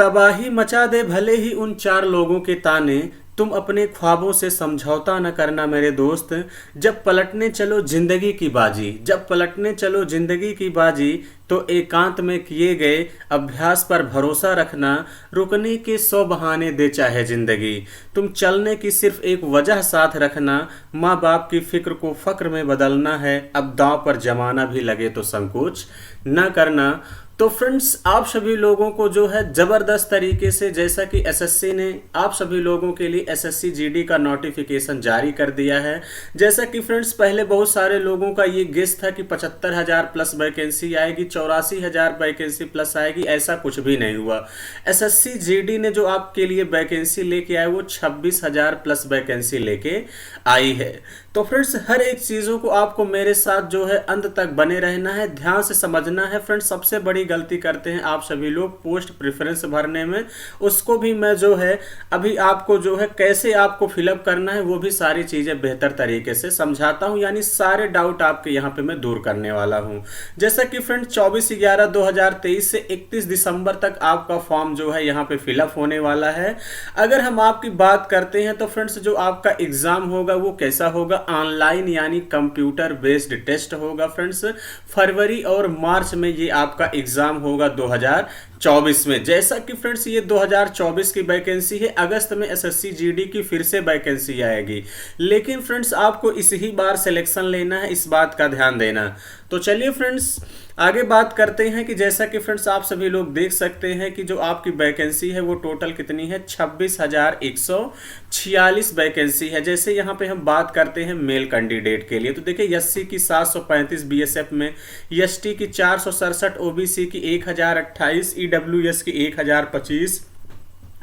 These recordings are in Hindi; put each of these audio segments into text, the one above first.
तबाही मचा दे भले ही उन चार लोगों के ताने, तुम अपने ख्वाबों से समझौता न करना मेरे दोस्त। जब पलटने चलो जिंदगी की बाजी, जब पलटने चलो जिंदगी की बाजी, तो एकांत में किए गए अभ्यास पर भरोसा रखना। रुकने के 100 बहाने दे चाहे जिंदगी, तुम चलने की सिर्फ एक वजह साथ रखना। माँ बाप की फिक्र को फक्र में बदलना है, अब दांव पर जमाना भी लगे तो संकोच न करना। तो फ्रेंड्स, आप सभी लोगों को जो है ज़बरदस्त तरीके से, जैसा कि एसएससी ने आप सभी लोगों के लिए एसएससी जीडी का नोटिफिकेशन जारी कर दिया है। जैसा कि फ्रेंड्स, पहले बहुत सारे लोगों का ये गेस था कि 75,000 प्लस वैकेंसी आएगी, 84,000 वैकेंसी प्लस आएगी। ऐसा कुछ भी नहीं हुआ। एसएससी जीडी ने जो आपके लिए वैकेंसी लेके आए वो 26,000 प्लस वैकेंसी लेके आई है। तो फ्रेंड्स, हर एक चीज़ों को आपको मेरे साथ जो है अंत तक बने रहना है, ध्यान से समझना है। फ्रेंड्स, सबसे बड़ी गलती करते हैं आप सभी लोग पोस्ट प्रेफरेंस भरने में। उसको भी मैं जो है अभी आपको जो है कैसे आपको फिलअप करना है वो भी सारी चीज़ें बेहतर तरीके से समझाता हूँ, यानी सारे डाउट आपके यहाँ पे मैं दूर करने वाला हूँ। जैसा कि फ्रेंड्स, 24/11/2023 से 31 दिसंबर तक आपका फॉर्म जो है यहाँ पे फिलअप होने वाला है। अगर हम आपकी बात करते हैं तो फ्रेंड्स, जो आपका एग्जाम होगा वो कैसा होगा, ऑनलाइन यानी कंप्यूटर बेस्ड टेस्ट होगा। फ्रेंड्स, फरवरी और मार्च में ये आपका एग्जाम होगा 2024 में। जैसा कि फ्रेंड्स, ये 2024 की वैकेंसी है, अगस्त में एसएससी जीडी की फिर से वैकेंसी आएगी। लेकिन फ्रेंड्स, आपको इस ही बार सिलेक्शन लेना है, इस बात का ध्यान देना। तो चलिए फ्रेंड्स, आगे बात करते हैं कि जैसा कि फ्रेंड्स आप सभी लोग देख सकते हैं कि जो आपकी वैकेंसी है वो टोटल कितनी है, 26,146 वैकेंसी है। जैसे यहाँ पे हम बात करते हैं मेल कैंडिडेट के लिए, तो देखिए एससी की 735 बीएसएफ में, एसटी की 467, ओबीसी की 1028, ईडब्ल्यूएस की 1025,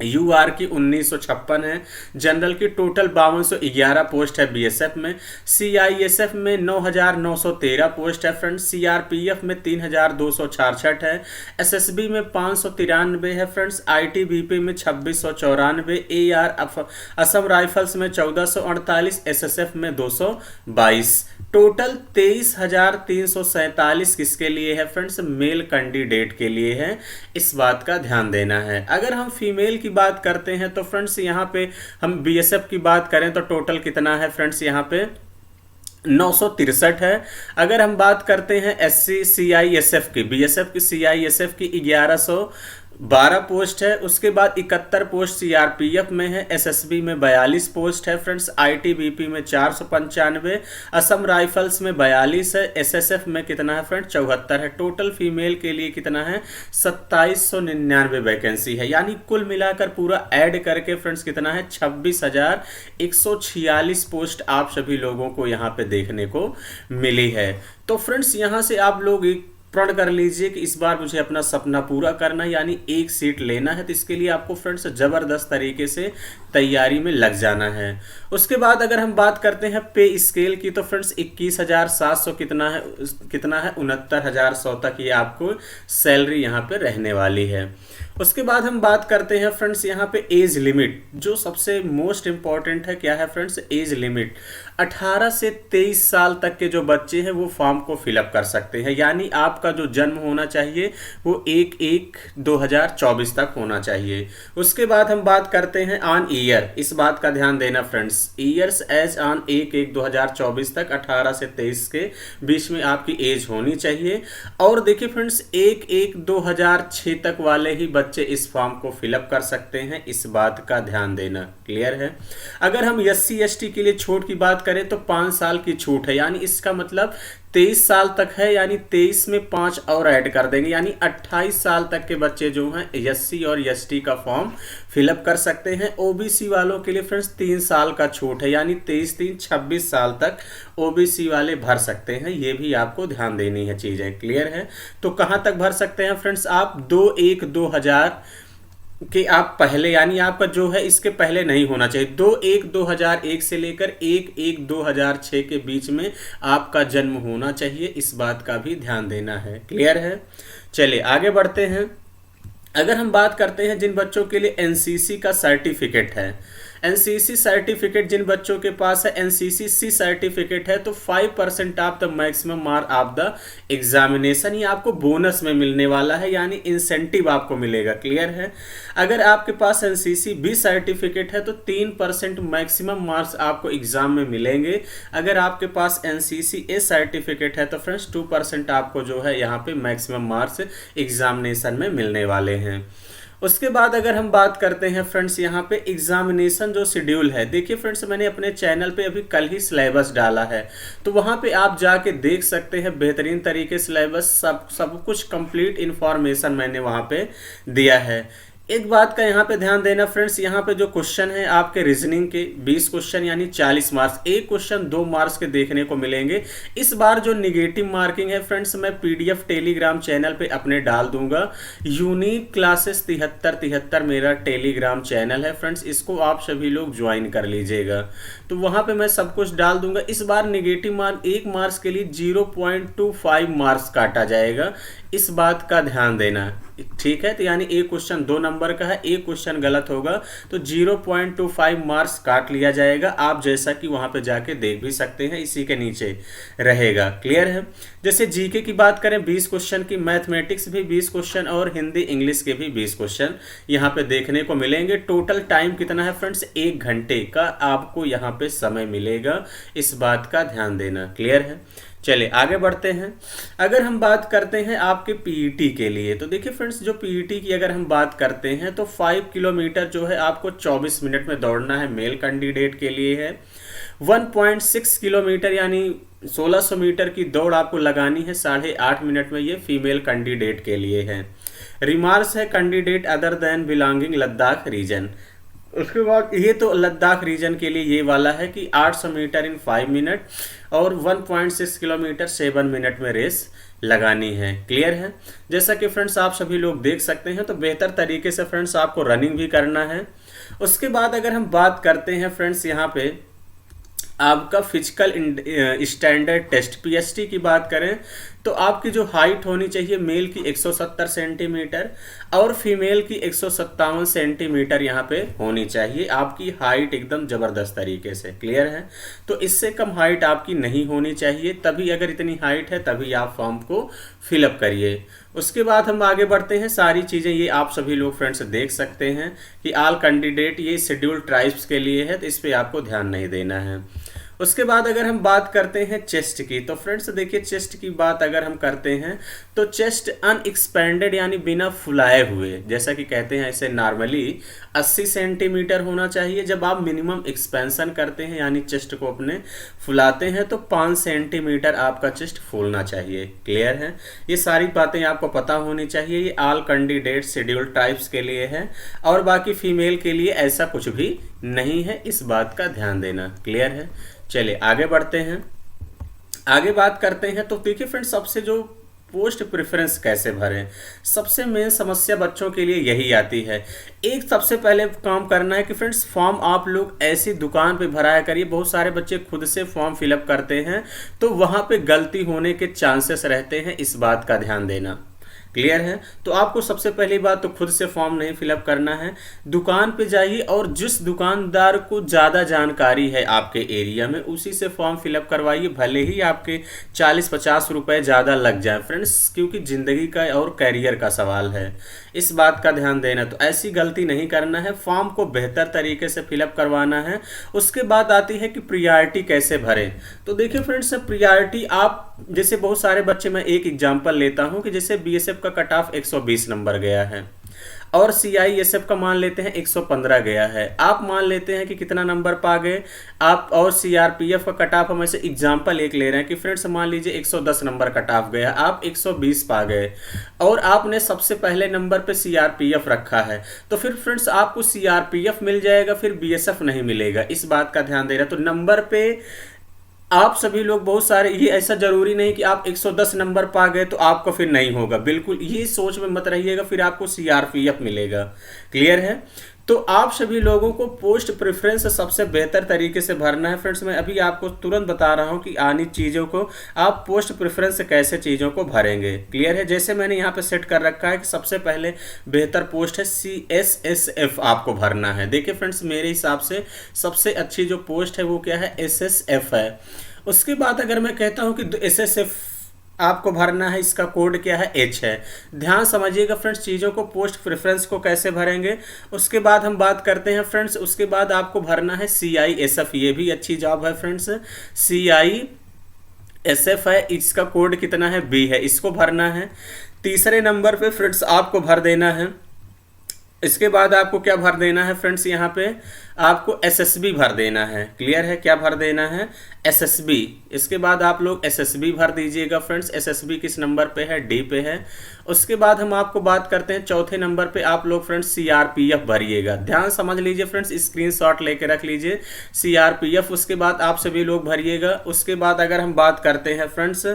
यूआर की 1956 है, जनरल की टोटल 5211 पोस्ट है बीएसएफ में, सीआईएसएफ में 9913 पोस्ट है फ्रेंड्स, सीआरपीएफ में 3266 है, एसएसबी में 593 है फ्रेंड्स, आईटीबीपी में 2694, एआर असम राइफल्स में 1448, एसएसएफ में 222। टोटल 23,347 किसके लिए है फ्रेंड्स, मेल कैंडिडेट के लिए है, इस बात का ध्यान देना है। अगर हम फीमेल की बात करते हैं तो फ्रेंड्स, यहाँ पे हम बीएसएफ की बात करें तो टोटल कितना है फ्रेंड्स, यहाँ पे 963 है। अगर हम बात करते हैं एससी सीआईएसएफ की, बीएसएफ की सीआईएसएफ की 1112 पोस्ट है। उसके बाद 71 पोस्ट सीआरपीएफ में है, एसएसबी में 42 पोस्ट है फ्रेंड्स, आईटीबीपी में 495, असम राइफल्स में 42 है, एसएसएफ में कितना है फ्रेंड्स, 74 है। टोटल फीमेल के लिए कितना है, 2799 वैकेंसी है, यानी कुल मिलाकर पूरा ऐड करके फ्रेंड्स कितना है, 26,146 पोस्ट आप सभी लोगों को यहाँ पे देखने को मिली है। तो फ्रेंड्स, यहाँ से आप लोग प्रण कर लीजिए कि इस बार मुझे अपना सपना पूरा करना है, यानी एक सीट लेना है। तो इसके लिए आपको फ्रेंड्स ज़बरदस्त तरीके से तैयारी में लग जाना है। उसके बाद अगर हम बात करते हैं पे स्केल की, तो फ्रेंड्स 21,700 कितना है, 69,100 तक ये आपको सैलरी यहाँ पे रहने वाली है। उसके बाद हम बात करते हैं फ्रेंड्स यहाँ पे एज लिमिट, जो सबसे मोस्ट इंपॉर्टेंट है। क्या है फ्रेंड्स, एज लिमिट 18 से 23 साल तक के जो बच्चे हैं वो फॉर्म को फिलअप कर सकते हैं, यानी आपका जो जन्म होना चाहिए वो 1/1/2024 तक होना चाहिए। उसके बाद हम बात करते हैं ऑन ईयर, इस बात का ध्यान देना फ्रेंड्स, ईयर्स एज ऑन 1/1/2024 तक 18 से 23 के बीच में आपकी एज होनी चाहिए। और देखिए फ्रेंड्स, 1/1/2006 तक वाले ही बच्चे इस फॉर्म को फिलअप कर सकते हैं, इस बात का ध्यान देना। क्लियर है। अगर हम एससी एसटी के लिए छूट की बात करें तो 5 साल की छूट है, यानी इसका मतलब 23 साल तक है, यानी 23 में 5 और ऐड कर देंगे, यानी 28 साल तक के बच्चे जो हैं एससी और एसटी का फॉर्म फिलअप कर सकते हैं। ओबीसी वालों के लिए फ्रेंड्स 3 साल का छूट है, यानी 23-3-26 साल तक ओबीसी वाले भर सकते हैं, ये भी आपको ध्यान देनी है चीज़ें। क्लियर है। तो कहाँ तक भर सकते हैं फ्रेंड्स, आप 2/1/2000 कि आप पहले, यानी आपका जो है इसके पहले नहीं होना चाहिए, 2/1/2001 से लेकर 1/1/2006 के बीच में आपका जन्म होना चाहिए, इस बात का भी ध्यान देना है। क्लियर है। चलिए आगे बढ़ते हैं। अगर हम बात करते हैं जिन बच्चों के लिए एनसीसी का सर्टिफिकेट है, एनसीसी सर्टिफिकेट जिन बच्चों के पास है, एनसीसी सी सर्टिफिकेट है, तो 5% of the maximum mark of the examination, ये आपको बोनस में मिलने वाला है, यानी इंसेंटिव आपको मिलेगा। क्लियर है। अगर आपके पास एनसीसी बी सर्टिफिकेट है तो 3% मैक्सिमम मार्क्स आपको एग्जाम में मिलेंगे। अगर आपके पास एनसीसी ए सर्टिफिकेट है तो फ्रेंड्स 2% आपको जो है यहाँ पे मैक्सिमम मार्क्स एग्जामिनेशन में मिलने वाले हैं। उसके बाद अगर हम बात करते हैं फ्रेंड्स यहाँ पे एग्जामिनेशन जो शेड्यूल है, देखिए फ्रेंड्स मैंने अपने चैनल पे अभी कल ही सिलेबस डाला है, तो वहाँ पे आप जाके देख सकते हैं बेहतरीन तरीके सिलेबस, सब कुछ कंप्लीट इन्फॉर्मेशन मैंने वहाँ पे दिया है। एक बात का यहाँ पे ध्यान देना फ्रेंड्स, यहाँ पे जो क्वेश्चन है आपके रीजनिंग के 20 क्वेश्चन यानी 40 मार्क्स, एक क्वेश्चन 2 मार्क्स के देखने को मिलेंगे। इस बार जो निगेटिव मार्किंग है फ्रेंड्स मैं पीडीएफ टेलीग्राम चैनल पे अपने डाल दूंगा। यूनिक क्लासेस 73 मेरा टेलीग्राम चैनल है फ्रेंड्स, इसको आप सभी लोग ज्वाइन कर लीजिएगा, तो वहाँ पे मैं सब कुछ डाल दूंगा। इस बार निगेटिव मार्क 1 मार्क्स के लिए 0.25 मार्क्स काटा जाएगा, इस बात का ध्यान देना, ठीक है। तो यानी एक क्वेश्चन 2 नंबर का है, एक क्वेश्चन गलत होगा तो 0.25 मार्क्स काट लिया जाएगा। आप जैसा कि वहां पे जाके देख भी सकते हैं, इसी के नीचे रहेगा। क्लियर है। जैसे जीके की बात करें 20 क्वेश्चन की, मैथमेटिक्स भी 20 क्वेश्चन और हिंदी इंग्लिश के भी 20 क्वेश्चन यहाँ पे देखने को मिलेंगे। टोटल टाइम कितना है फ्रेंड्स, 1 घंटे का आपको यहाँ पे समय मिलेगा, इस बात का ध्यान देना। क्लियर है। चलिए आगे बढ़ते हैं। अगर हम बात करते हैं आपके पीईटी के लिए, तो देखिए फ्रेंड्स जो पीईटी की अगर हम बात करते हैं तो 5 किलोमीटर जो है आपको 24 मिनट में दौड़ना है, मेल कैंडिडेट के लिए है। 1.6 किलोमीटर यानी 1600 मीटर की दौड़ आपको लगानी है 8.5 मिनट में, ये फीमेल कैंडिडेट के लिए है। रिमार्क्स है candidate other than belonging Ladakh region. उसके बाद ये तो लद्दाख रीजन के लिए ये वाला है कि 800 मीटर इन 5 मिनट और 1.6 किलोमीटर 7 मिनट में रेस लगानी है। क्लियर है। जैसा कि फ्रेंड्स आप सभी लोग देख सकते हैं, तो बेहतर तरीके से फ्रेंड्स आपको रनिंग भी करना है। उसके बाद अगर हम बात करते हैं फ्रेंड्स यहाँ पे आपका फिजिकल स्टैंडर्ड टेस्ट पीएसटी की बात करें तो आपकी जो हाइट होनी चाहिए मेल की 170 सेंटीमीटर और फीमेल की 157 सेंटीमीटर यहाँ पे होनी चाहिए। आपकी हाइट एकदम जबरदस्त तरीके से। क्लियर है। तो इससे कम हाइट आपकी नहीं होनी चाहिए, तभी अगर इतनी हाइट है तभी आप फॉर्म को फिलअप करिए। उसके बाद हम आगे बढ़ते हैं। सारी चीज़ें ये आप सभी लोग फ्रेंड्स देख सकते हैं कि ऑल कैंडिडेट ये शेड्यूल्ड ट्राइब्स के लिए है, तो इस पर आपको ध्यान नहीं देना है। उसके बाद अगर हम बात करते हैं चेस्ट की, तो फ्रेंड्स देखिए चेस्ट की बात अगर हम करते हैं तो चेस्ट अनएक्सपेंडेड यानी बिना फुलाए हुए, जैसा कि कहते हैं ऐसे नॉर्मली 80 सेंटीमीटर होना चाहिए। जब आप मिनिमम एक्सपेंशन करते हैं यानी चेस्ट को अपने फुलाते हैं तो 5 सेंटीमीटर आपका चेस्ट फूलना चाहिए। क्लियर है। ये सारी बातें आपको पता होनी चाहिए। ये ऑल कैंडिडेट शेड्यूल्ड ट्राइब्स के लिए है और बाकी फीमेल के लिए ऐसा कुछ भी नहीं है, इस बात का ध्यान देना। क्लियर है। चलिए आगे बढ़ते हैं। आगे बात करते हैं तो देखिए फ्रेंड्स सबसे जो पोस्ट प्रेफरेंस कैसे भरें, सबसे मेन समस्या बच्चों के लिए यही आती है। एक सबसे पहले काम करना है कि फ्रेंड्स फॉर्म आप लोग ऐसी दुकान पे भराया करिए। बहुत सारे बच्चे खुद से फॉर्म फिलअप करते हैं तो वहाँ पे गलती होने के चांसेस रहते हैं, इस बात का ध्यान देना। क्लियर है। तो आपको सबसे पहली बात तो खुद से फॉर्म नहीं फिलअप करना है, दुकान पे जाइए और जिस दुकानदार को ज़्यादा जानकारी है आपके एरिया में उसी से फॉर्म फिलअप करवाइए, भले ही आपके 40-50 रुपए ज़्यादा लग जाए फ्रेंड्स, क्योंकि ज़िंदगी का और कैरियर का सवाल है, इस बात का ध्यान देना। तो ऐसी गलती नहीं करना है, फॉर्म को बेहतर तरीके से फिलअप करवाना है। उसके बाद आती है कि प्रियॉरिटी कैसे भरें। तो देखिए फ्रेंड्स प्रियॉरिटी आप जैसे बहुत सारे बच्चे, मैं एक एग्जांपल लेता हूं कि जैसे बीएसएफ का कट ऑफ 120 नंबर गया है और सीआईएसएफ का मान लेते हैं 115 गया है। आप मान लेते हैं कि कितना नंबर पा गए आप, और सीआरपीएफ का कट ऑफ हम ऐसे एग्जांपल एक ले रहे हैं कि फ्रेंड्स मान लीजिए 110 नंबर कट ऑफ गया, आप 120 पा गए और आपने सबसे पहले नंबर पे सीआरपीएफ रखा है, तो फिर फ्रेंड्स आपको सीआरपीएफ मिल जाएगा, फिर बीएसएफ नहीं मिलेगा, इस बात का ध्यान दे रहा। तो नंबर पे आप सभी लोग बहुत सारे, ये ऐसा जरूरी नहीं कि आप 110 नंबर पा गए तो आपको फिर नहीं होगा, बिल्कुल ये सोच में मत रहिएगा फिर आपको सीआरपीएफ मिलेगा। क्लियर है। तो आप सभी लोगों को पोस्ट प्रेफरेंस सबसे बेहतर तरीके से भरना है फ्रेंड्स। मैं अभी आपको तुरंत बता रहा हूं कि आनी चीज़ों को आप पोस्ट प्रेफरेंस से कैसे चीज़ों को भरेंगे। क्लियर है? जैसे मैंने यहाँ पे सेट कर रखा है कि सबसे पहले बेहतर पोस्ट है CSSF आपको भरना है। देखिए फ्रेंड्स, मेरे हिसाब से सबसे अच्छी जो पोस्ट है वो क्या है, SSF है। उसके बाद अगर मैं कहता हूँ कि SSF आपको भरना है, इसका कोड क्या है, H है। ध्यान समझिएगा फ्रेंड्स चीज़ों को, पोस्ट प्रेफरेंस को कैसे भरेंगे। उसके बाद हम बात करते हैं फ्रेंड्स, उसके बाद आपको भरना है CISF, ये भी अच्छी जॉब है फ्रेंड्स। CISF है, इसका कोड कितना है, B है, इसको भरना है। तीसरे नंबर पे फ्रेंड्स आपको भर देना है, इसके बाद आपको क्या भर देना है फ्रेंड्स, यहाँ पे आपको SSB भर देना है। क्लियर है? क्या भर देना है, SSB। इसके बाद आप लोग SSB भर दीजिएगा फ्रेंड्स। SSB किस नंबर पे है, D पे है। उसके बाद हम आपको बात करते हैं चौथे नंबर पे, आप लोग फ्रेंड्स CRPF भरिएगा। ध्यान समझ लीजिए फ्रेंड्स, स्क्रीनशॉट लेके रख लीजिए, CRPF उसके बाद आप सभी लोग भरिएगा। उसके बाद अगर हम बात करते हैं फ्रेंड्स,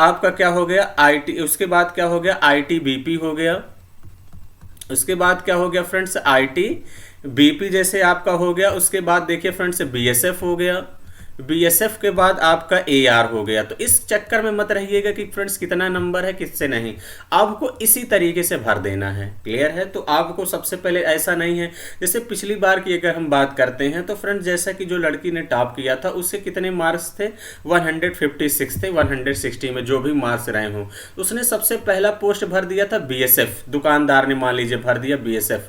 आपका क्या हो गया, IT। उसके बाद क्या हो गया, ITBP हो गया। उसके बाद क्या हो गया फ्रेंड्स, ITBP जैसे आपका हो गया। उसके बाद देखिए फ्रेंड्स BSF हो गया। BSF के बाद आपका AR हो गया। तो इस चक्कर में मत रहिएगा कि फ्रेंड्स कितना नंबर है किससे, नहीं, आपको इसी तरीके से भर देना है। क्लियर है? तो आपको सबसे पहले ऐसा नहीं है, जैसे पिछली बार की अगर हम बात करते हैं तो फ्रेंड्स जैसा कि जो लड़की ने टॉप किया था उससे कितने मार्क्स थे, 156 थे। 160 में जो भी मार्क्स रहे हों, उसने सबसे पहला पोस्ट भर दिया था BSF, दुकानदार ने मान लीजिए भर दिया BSF।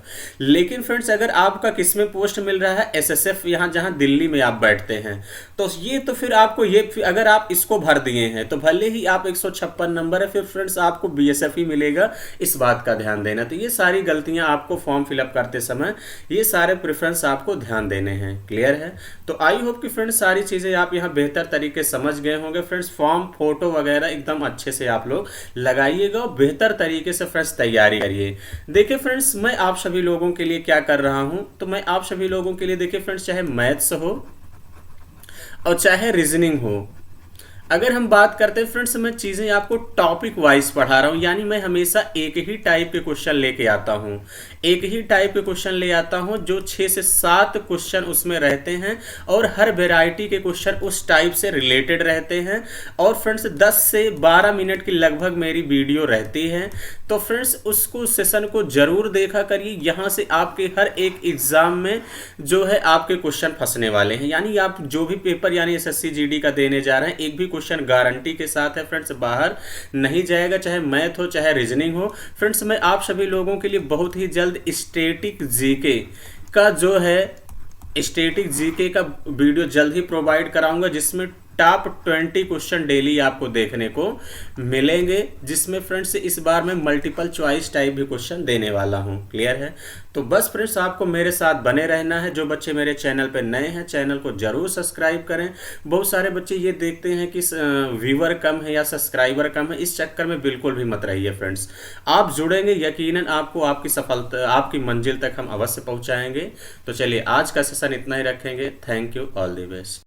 लेकिन फ्रेंड्स अगर आपका किस में पोस्ट मिल रहा है, SSF, यहाँ जहाँ दिल्ली में आप बैठते हैं, तो ये तो फिर आपको ये अगर आप इसको भर दिए हैं तो भले ही आप 156 नंबर है, फिर फ्रेंड्स आपको BSF ही मिलेगा। इस बात का ध्यान देना। तो ये सारी गलतियां आपको फॉर्म फिलअप करते समय, ये सारे प्रेफरेंस आपको ध्यान देने हैं। क्लियर है? तो आई होप कि फ्रेंड्स सारी चीज़ें आप यहाँ बेहतर तरीके से समझ गए होंगे। फ्रेंड्स फॉर्म, फोटो वगैरह एकदम अच्छे से आप लोग लगाइएगा और बेहतर तरीके से फ्रेंड्स तैयारी करिए। देखिए फ्रेंड्स, मैं आप सभी लोगों के लिए क्या कर रहा हूँ, तो मैं आप सभी लोगों के लिए देखिए फ्रेंड्स, चाहे मैथ्स हो और चाहे रीजनिंग हो, अगर हम बात करते हैं फ्रेंड्स, मैं चीज़ें आपको टॉपिक वाइज पढ़ा रहा हूँ। यानी मैं हमेशा एक ही टाइप के क्वेश्चन लेके आता हूँ, एक ही टाइप के क्वेश्चन ले आता हूँ, जो 6 से 7 क्वेश्चन उसमें रहते हैं और हर वेराइटी के क्वेश्चन उस टाइप से रिलेटेड रहते हैं। और फ्रेंड्स 10 से 12 मिनट की लगभग मेरी वीडियो रहती है। तो फ्रेंड्स उसको सेशन को जरूर देखा करिए। यहाँ से आपके हर एक एग्जाम में जो है आपके क्वेश्चन फंसने वाले हैं। यानी आप जो भी पेपर यानी SSC GD का देने जा रहे हैं, एक भी क्वेश्चन गारंटी के साथ है फ्रेंड्स बाहर नहीं जाएगा, चाहे मैथ हो चाहे रीजनिंग हो। फ्रेंड्स मैं आप सभी लोगों के लिए बहुत ही जल्द स्टैटिक जीके का जो है स्टैटिक जीके का वीडियो जल्द ही प्रोवाइड कराऊंगा, जिसमें टॉप 20 क्वेश्चन डेली आपको देखने को मिलेंगे, जिसमें फ्रेंड्स इस बार मैं मल्टीपल चॉइस टाइप भी क्वेश्चन देने वाला हूं। क्लियर है? तो बस फ्रेंड्स आपको मेरे साथ बने रहना है। जो बच्चे मेरे चैनल पे नए हैं, चैनल को जरूर सब्सक्राइब करें। बहुत सारे बच्चे ये देखते हैं कि व्यूअर कम है या सब्सक्राइबर कम है, इस चक्कर में बिल्कुल भी मत रहिए फ्रेंड्स। आप जुड़ेंगे, यकीनन आपको आपकी सफलता, आपकी मंजिल तक हम अवश्य पहुंचाएंगे। तो चलिए आज का सेशन इतना ही रखेंगे। Thank you, all the best.